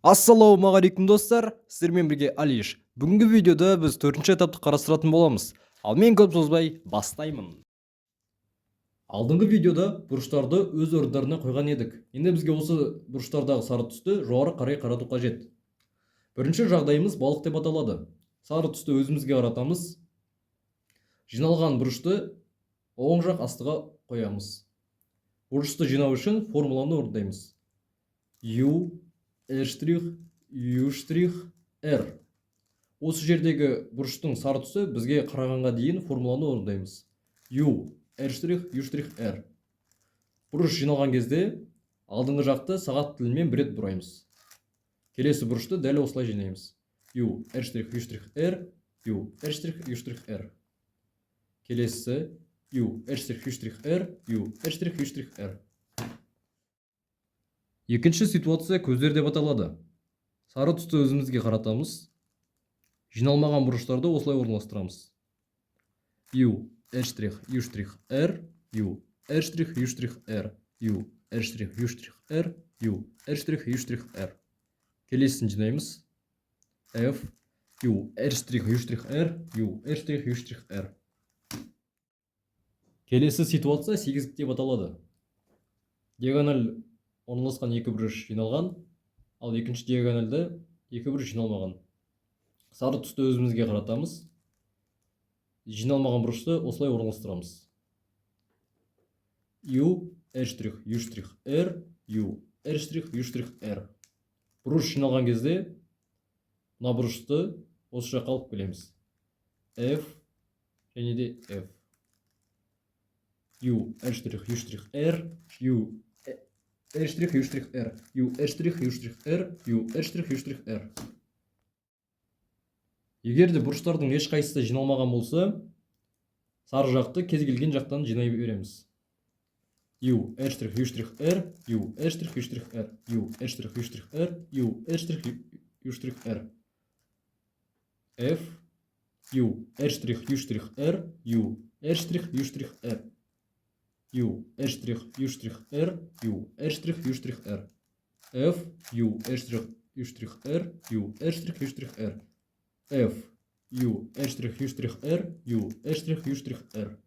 Ассалаумағалейкум достар, сіздермен бірге Алиш. Бүгінгі видеода біз 4-ші этапты қарастыратын боламыз. Ал мен көп созбай бастаймын. Алдыңғы видеода бұрыштарды өз орындарына қойған едік. Енді бізге осы бұрыштардағы сары түсті жоғары қарай қарату қажет. Бірінші жағдайымыз балық деп аталады. Сары түсті өзімізге қаратамыз. Жиналған бұрышты оң жақ астыға қоямыз. Бұрышты жинау үшін формуланы орындаймыз. U R', U', R. Осы жердегі бұрыштың сары түсі бізге қарағанға дейін формуланы орындаймыз. U, R', U', R. Бұрыш жиналған кезде алдыңғы жақты сағат тілімен бір рет бұраймыз. Келесі бұрышты дәл осылай жинаймыз. U, R', U', R, U, R', U', R. Келесі U, R', R, U, R', R. Екінші ситуация көздер деп аталады. Сары түсті өзімізге қаратамыз. Жиналмаған бұрыштарды осылай орналастырамыз. U, R', U', R, U, R', U', R, U, R', U', R, U, R', U', R. Келесін жинаймыз. F, U, R', U', R, U, R', U', R. Келесі ситуация сегіздік деп аталады. Диагональ орналасқан екі бұрыш жиналған, ал екінші диагональда екі бұрыш жиналмаған. Сары түсті өзімізге қаратамыз. Жиналмаған бұрышты осылай орналастырамыз. U, R', U', R, U, R', U', R. Бұрыш жиналған кезде мына бұрышты осы жаққа алып келеміз. F және де F. U, R', U', R, U, R', U', R, U, R', U', R, U, R', U', R. Егер де бұрыштардың ешқайсысы жиналмаған болса, сары жақты кез келген жақтан жинай береміз. U, R', U', R, U, R', U', R, U, R', U', R, U, R', U', R. F, U, R', U', R, U, R', U', R. U, R', U', R, U, R', U', R. F, U, R', U', R, U, R', U', R. F, U, R', U', R, U, R', U', R.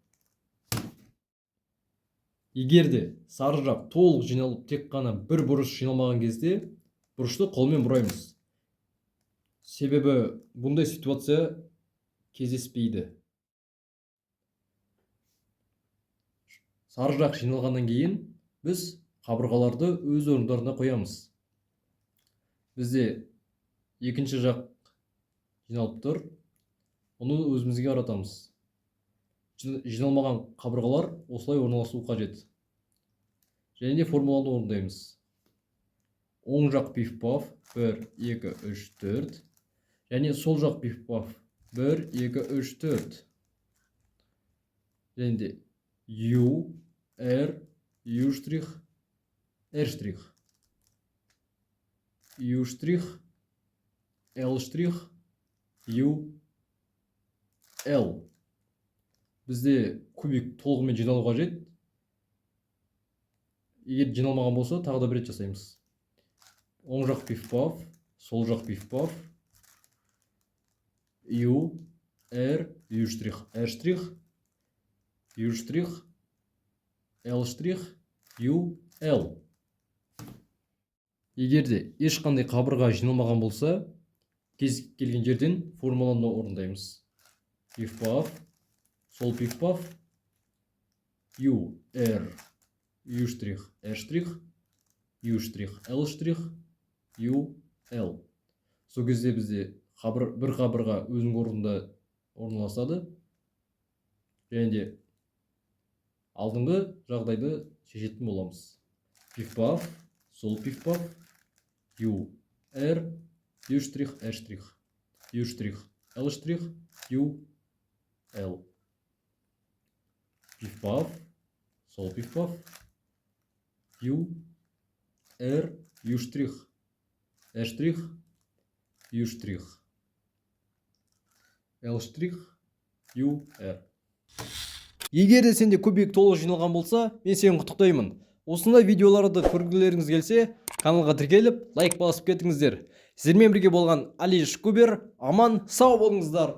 Егер де сары жақ толық жиналып тек қана бір бұрыш жиналмаған кезде бұрышты қолмен бұраймыз. Себебі бұндай ситуация кездеспейді. Сары жақ жиналғаннан кейін біз қабырғаларды өз орындарына қоямыз. Бізде екінші жақ жиналып тұр. Оны өзімізге қаратамыз. Жиналмаған қабырғалар осылай орналасу қажет. Және де формуланы орындаймыз. Оң жақ пиф-паф 1, 2, 3, 4. Және сол жақ пиф-паф 1, 2, 3, 4. Және де U, R, U', R', U', L', U, L. Бізде кубик толығымен жиналу қажет. Егер жиналмаған болса, тағы да бір рет жасаймыз. Оң жақ пиф-паф, сол жақ пиф-паф. U, R, U', R', U', L', U, L. Егер де ешқандай қабырға жиналмаған болса, кез келген жерден формуланы орындаймыз. Пиф-паф, сол пиф-паф, U, R, U', R', U', L', U, L. Сол кезде бізде бір қабырға өзінің орнында орналасады. Және де алдыңғы жағдайды шешетін боламыз. Пиф-паф, сол пиф-паф, U, R, U', R', U', L', U, L. Пиф-паф, сол пиф-паф, U, R, U', R', U', L', U, R. Егер де сенде кубик толық жиналған болса, мен сені құттықтаймын. Осындай видеоларды көргілеріңіз келсе, каналға тіркеліп, лайк басып кетіңіздер. Сіздермен бірге болған Алиш Кубер, аман сау болыңыздар.